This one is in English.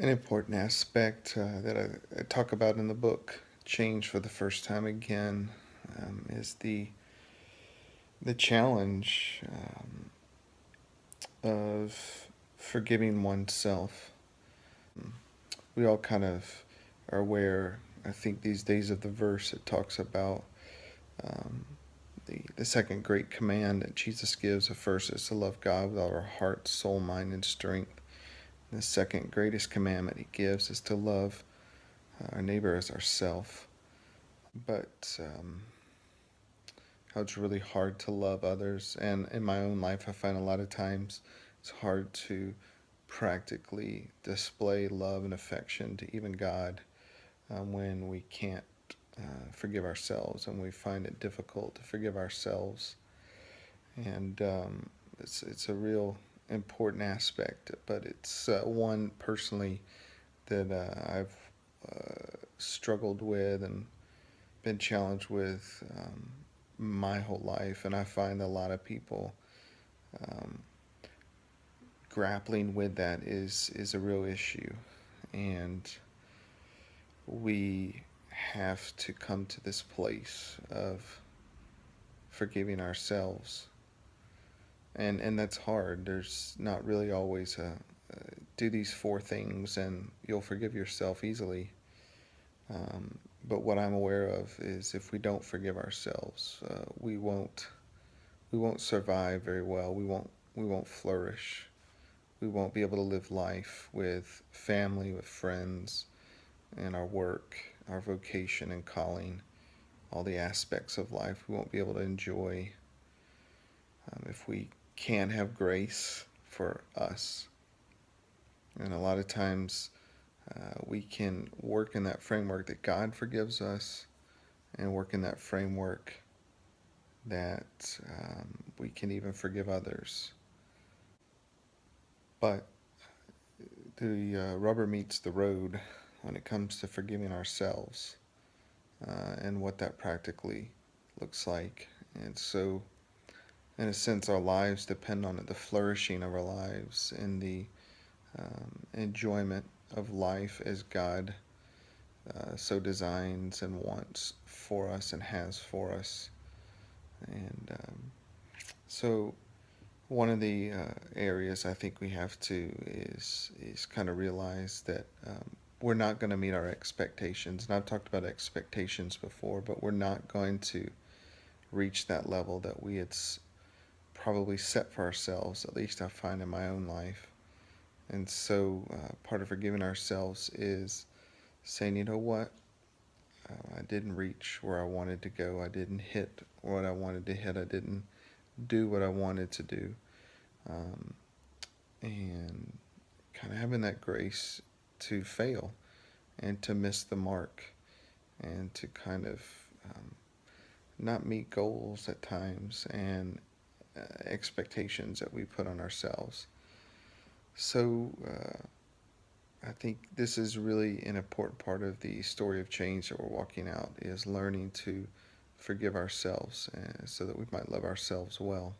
An important aspect that I talk about in the book, Change for the First Time Again, is the challenge of forgiving oneself. We all kind of are aware, I think, these days of the verse. It talks about um, the second great command that Jesus gives. The first is to love God with all our heart, soul, mind, and strength. The second greatest commandment he gives is to love our neighbor as ourself. But how it's really hard to love others. And in my own life, I find a lot of times it's hard to practically display love and affection to even God when we can't forgive ourselves, and we find it difficult to forgive ourselves. And it's a real important aspect, but it's one personally that I've struggled with and been challenged with my whole life, and I find a lot of people um, grappling with that is a real issue, and we have to come to this place of forgiving ourselves, and that's hard. There's not really always a do these four things and you'll forgive yourself easily. But what I'm aware of is if we don't forgive ourselves, we won't survive very well. We won't flourish. We won't be able to live life with family, with friends, and our work, our vocation and calling, all the aspects of life. We won't be able to enjoy if we can't have grace for us. And a lot of times we can work in that framework that God forgives us, and work in that framework that we can even forgive others. But the rubber meets the road when it comes to forgiving ourselves and what that practically looks like. And so, in a sense, our lives depend on it, the flourishing of our lives and the enjoyment of life as God so designs and wants for us and has for us. And so, one of the areas I think we have to is kind of realize that we're not going to meet our expectations. And I've talked about expectations before, but we're not going to reach that level that we had probably set for ourselves. At least I find in my own life. And so part of forgiving ourselves is saying, you know what, I didn't reach where I wanted to go. I didn't hit what I wanted to hit. I didn't do what I wanted to do. Um, and kind of having that grace to fail and to miss the mark and to kind of um, not meet goals at times and expectations that we put on ourselves. So I think this is really an important part of the story of change that we're walking out, is learning to forgive ourselves so that we might love ourselves well.